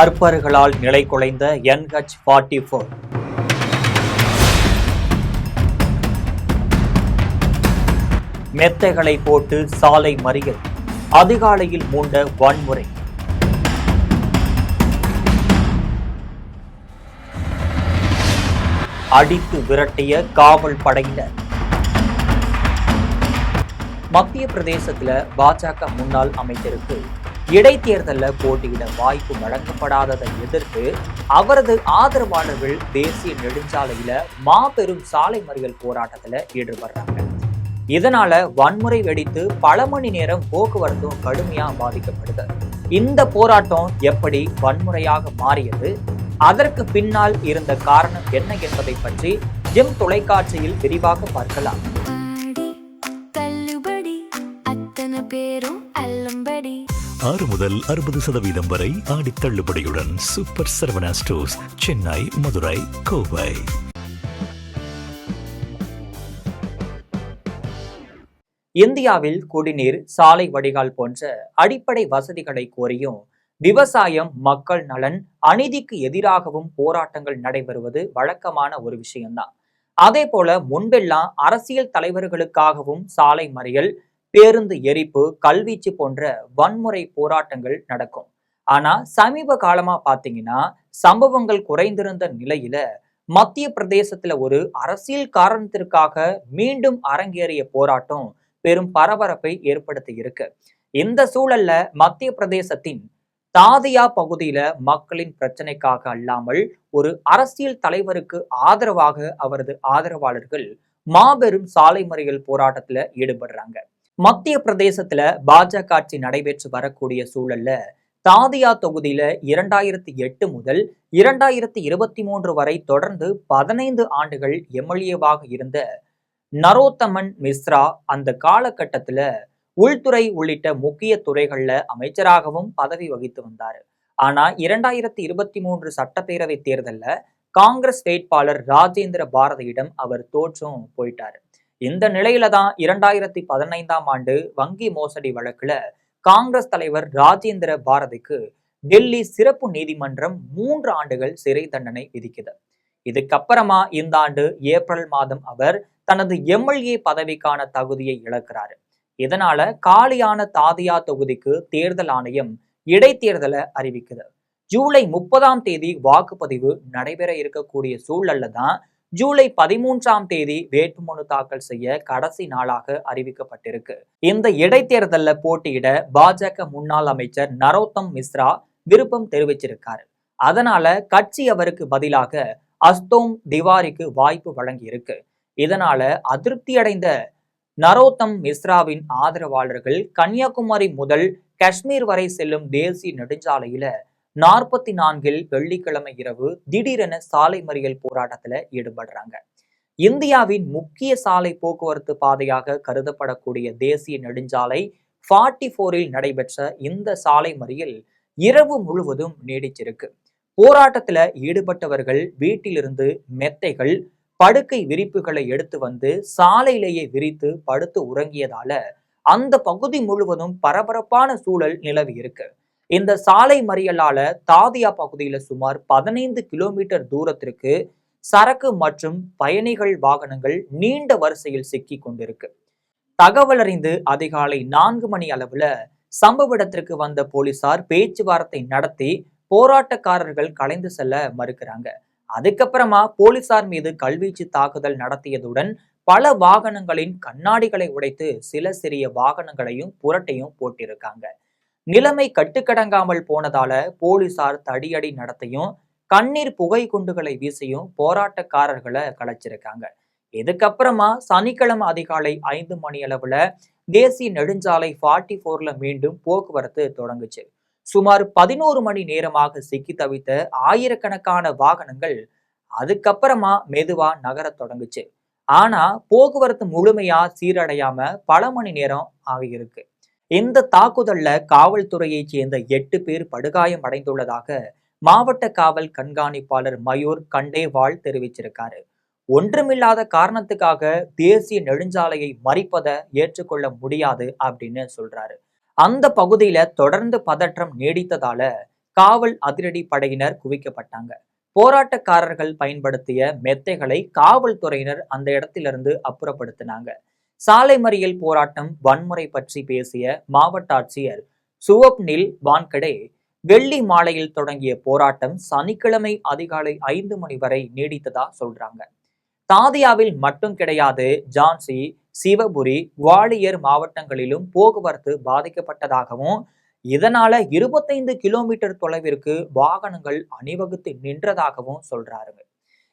பர்பர்களால் நிலை குலைந்த NH-44 மெத்தைகளை போட்டு சாலை மறியல், அதிகாலையில் மூண்ட வன்முறை. அடித்து விரட்டிய காவல் படையினர். மத்திய பிரதேசத்துல பாஜக முன்னாள் அமைச்சருக்கு இடைத்தேர்தலில் போட்டியிட வாய்ப்பு வழங்கப்படாததை எதிர்த்து அவரது ஆதரவாளர்கள் தேசிய நெடுஞ்சாலையில மாபெரும் சாலை மறியல் போராட்டத்துல ஈடுபடுறாங்க. இதனால வன்முறை வெடித்து பல மணி நேரம் போக்குவரத்தும் கடுமையா பாதிக்கப்படுது. இந்த போராட்டம் எப்படி வன்முறையாக மாறியது, அதற்கு பின்னால் இருந்த காரணம் என்ன என்பதை பற்றி ஜெம் தொலைக்காட்சியில் விரிவாக பார்க்கலாம். 6 முதல் 60% வரை ஆடி தள்ளுபடியுடன் சூப்பர் சரவணா ஸ்டோர்ஸ், சென்னை, மதுரை, கோவை. இந்தியாவில் குடிநீர், சாலை வடிகால் போன்ற அடிப்படை வசதிகளை கோரியும் விவசாயம், மக்கள் நலன், அநீதிக்கு எதிராகவும் போராட்டங்கள் நடைபெறுவது வழக்கமான ஒரு விஷயம்தான். அதே போல முன்பெல்லாம் அரசியல் தலைவர்களுக்காகவும் சாலை மறியல், பேருந்து எரிப்பு, கல்வீச்சு போன்ற வன்முறை போராட்டங்கள் நடக்கும். ஆனா சமீப காலமா பாத்தீங்கன்னா சம்பவங்கள் குறைந்திருந்த நிலையில மத்திய பிரதேசத்துல ஒரு அரசியல் காரணத்திற்காக மீண்டும் அரங்கேறிய போராட்டம் பெரும் பரபரப்பை ஏற்படுத்தி இருக்கு. இந்த சூழல்ல மத்திய பிரதேசத்தின் தாதியா பகுதியில மக்களின் பிரச்சனைக்காக அல்லாமல் ஒரு அரசியல் தலைவருக்கு ஆதரவாக அவரது ஆதரவாளர்கள் மாபெரும் சாலை மறியல் போராட்டத்துல ஈடுபடுறாங்க. மத்திய பிரதேசத்துல பாஜக ஆட்சி நடைபெற்று வரக்கூடிய சூழல்ல தாதியா தொகுதியில 2008 முதல் 2023 வரை தொடர்ந்து 15 ஆண்டுகள் எம்எல்ஏவாக இருந்த நரோத்தமன் மிஸ்ரா அந்த காலகட்டத்துல உள்துறை உள்ளிட்ட முக்கிய துறைகள்ல அமைச்சராகவும் பதவி வகித்து வந்தாரு. ஆனா 2023 சட்டப்பேரவை தேர்தல்ல காங்கிரஸ் வேட்பாளர் ராஜேந்திர பாரதியிடம் அவர் தோற்றும் போயிட்டாரு. இந்த நிலையில தான் 2015ஆம் ஆண்டு வங்கி மோசடி வழக்குல காங்கிரஸ் தலைவர் ராஜேந்திர பாரதிக்கு டெல்லி சிறப்பு நீதிமன்றம் 3 ஆண்டுகள் சிறை தண்டனை விதிக்குது. இதுக்கப்புறமா இந்த ஆண்டு ஏப்ரல் மாதம் அவர் தனது எம்எல்ஏ பதவிக்கான தகுதியை இழக்கிறாரு. இதனால காலியான தாதியா தொகுதிக்கு தேர்தல் ஆணையம் இடைத்தேர்தலை அறிவிக்குது. ஜூலை 30ஆம் தேதி வாக்குப்பதிவு நடைபெற இருக்கக்கூடிய சூழல்ல தான் ஜூலை 13ஆம் தேதி வேட்புமனு தாக்கல் செய்ய கடைசி நாளாக அறிவிக்கப்பட்டிருக்கு. இந்த இடைத்தேர்தல்ல போட்டியிட பாஜக முன்னாள் அமைச்சர் நரோத்தம் மிஸ்ரா விருப்பம் தெரிவிச்சிருக்காரு. அதனால கட்சி அவருக்கு பதிலாக அஸ்தோம் திவாரிக்கு வாய்ப்பு வழங்கி இருக்கு. இதனால அதிருப்தி அடைந்த நரோத்தம் மிஸ்ராவின் ஆதரவாளர்கள் கன்னியாகுமரி முதல் காஷ்மீர் வரை செல்லும் தேசிய நெடுஞ்சாலையில 44 வெள்ளிக்கிழமை இரவு திடீரென சாலை மறியல் போராட்டத்துல ஈடுபடுறாங்க. இந்தியாவின் முக்கிய சாலை போக்குவரத்து பாதையாக கருதப்படக்கூடிய தேசிய நெடுஞ்சாலை 44 நடைபெற்ற இந்த சாலை மறியல் இரவு முழுவதும் நீடிச்சிருக்கு. போராட்டத்துல ஈடுபட்டவர்கள் வீட்டிலிருந்து மெத்தைகள், படுக்கை விரிப்புகளை எடுத்து வந்து சாலையிலேயே விரித்து படுத்து உறங்கியதால அந்த பகுதி முழுவதும் பரபரப்பான சூழல் நிலவி இருக்கு. இந்த சாலை மறியலால தாதியா பகுதியில சுமார் 15 கிலோமீட்டர் தூரத்திற்கு சரக்கு மற்றும் பயணிகள் வாகனங்கள் நீண்ட வரிசையில் சிக்கி கொண்டிருக்கு. தகவல் அறிந்து அதிகாலை 4 மணி அளவுல சம்பவ இடத்திற்கு வந்த போலீசார் பேச்சுவார்த்தை நடத்தி போராட்டக்காரர்கள் கலைந்து செல்ல மறுக்கிறாங்க. அதுக்கப்புறமா போலீசார் மீது கல்வீச்சு தாக்குதல் நடத்தியதுடன் பல வாகனங்களின் கண்ணாடிகளை உடைத்து சில சிறிய வாகனங்களையும் புரட்டையும் போட்டிருக்காங்க. நிலைமை கட்டுக்கடங்காமல் போனதால போலீசார் தடியடி நடத்தியும் கண்ணீர் புகை குண்டுகளை வீசியும் போராட்டக்காரர்களை கலைச்சிருக்காங்க. இதுக்கப்புறமா சனிக்கிழமை அதிகாலை 5 மணி அளவுல தேசிய நெடுஞ்சாலை 44ல மீண்டும் போக்குவரத்து தொடங்குச்சு. சுமார் 11 மணி நேரமாக சிக்கி தவித்த ஆயிரக்கணக்கான வாகனங்கள் அதுக்கப்புறமா மெதுவா நகர தொடங்குச்சு. ஆனா போக்குவரத்து முழுமையா சீரடையாம பல மணி நேரம் ஆகியிருக்கு. இந்த தாக்குதல்ல காவல்துறையைச் சேர்ந்த 8 பேர் படுகாயம் அடைந்துள்ளதாக மாவட்ட காவல் கண்காணிப்பாளர் மயூர் கண்டேவால் தெரிவிச்சிருக்காரு. ஒன்றுமில்லாத காரணத்துக்காக தேசிய நெடுஞ்சாலையை மறிப்பதை ஏற்றுக்கொள்ள முடியாது அப்படின்னு சொல்றாரு. அந்த பகுதியில தொடர்ந்து பதற்றம் நீடித்ததால காவல் அதிரடி படையினர் குவிக்கப்பட்டாங்க. போராட்டக்காரர்கள் பயன்படுத்திய மெத்தைகளை காவல்துறையினர் அந்த இடத்திலிருந்து அப்புறப்படுத்தினாங்க. சாலை மறியல் போராட்டம் வன்முறை பற்றி பேசிய மாவட்ட ஆட்சியர் சுவப்னில் வான்கடே, வெள்ளி மாலையில் தொடங்கிய போராட்டம் சனிக்கிழமை அதிகாலை 5 மணி வரை நீடித்ததா சொல்றாங்க. தாதியாவில் மட்டும் கிடையாது, ஜான்சி, சிவபுரி, குவாலியர் மாவட்டங்களிலும் போக்குவரத்து பாதிக்கப்பட்டதாகவும், இதனால 25 கிலோமீட்டர் தொலைவிற்கு வாகனங்கள் அணிவகுத்து நின்றதாகவும் சொல்றாருங்க.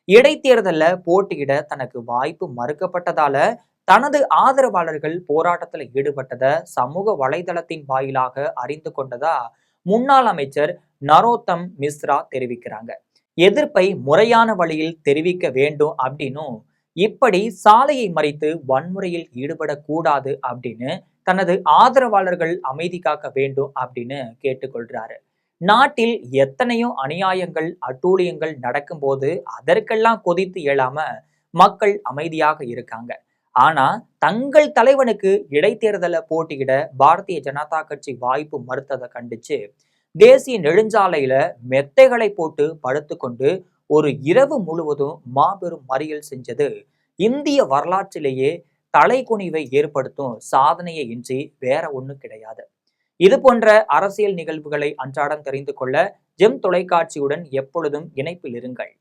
இடைத்தேர்தல்ல போட்டியிட தனக்கு வாய்ப்பு மறுக்கப்பட்டதால தனது ஆதரவாளர்கள் போராட்டத்தில் ஈடுபட்டத சமூக வலைதளத்தின் வாயிலாக அறிந்து கொண்டதா முன்னாள் அமைச்சர் நரோத்தம் மிஸ்ரா தெரிவிக்கிறாங்க. எதிர்ப்பை முறையான வழியில் தெரிவிக்க வேண்டும் அப்படின்னும், இப்படி சாலையை மறித்து வன்முறையில் ஈடுபடக்கூடாது அப்படின்னு தனது ஆதரவாளர்கள் அமைதி காக்க வேண்டும் அப்படின்னு கேட்டுக்கொள்றாரு. நாட்டில் எத்தனையோ அநியாயங்கள் அட்டூழியங்கள் நடக்கும்போது அதற்கெல்லாம் கொதித்து எழாம மக்கள் அமைதியாக இருக்காங்க. ஆனா தங்கள் தலைவனுக்கு இடைத்தேர்தல போட்டியிட பாரதிய ஜனதா கட்சி வாய்ப்பு மறுத்ததை கண்டிச்சு தேசிய நெடுஞ்சாலையில மெத்தைகளை போட்டு படுத்துக்கொண்டு ஒரு இரவு முழுவதும் மாபெரும் மறியல் செஞ்சது இந்திய வரலாற்றிலேயே தலைகுனிவை ஏற்படுத்தும் சாதனையை இன்றி வேற ஒண்ணும் கிடையாது. இது போன்ற அரசியல் நிகழ்வுகளை அன்றாடம் தெரிந்து கொள்ள ஜெம் தொலைக்காட்சியுடன் எப்பொழுதும் இணைப்பில் இருங்கள்.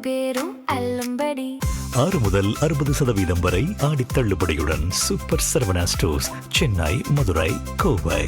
பேரும் அல்லும்படி 6 முதல் 60% வரை ஆடி தள்ளுபடியுடன் சூப்பர் சரவணா ஸ்டோர்ஸ், சென்னை, மதுரை, கோவை.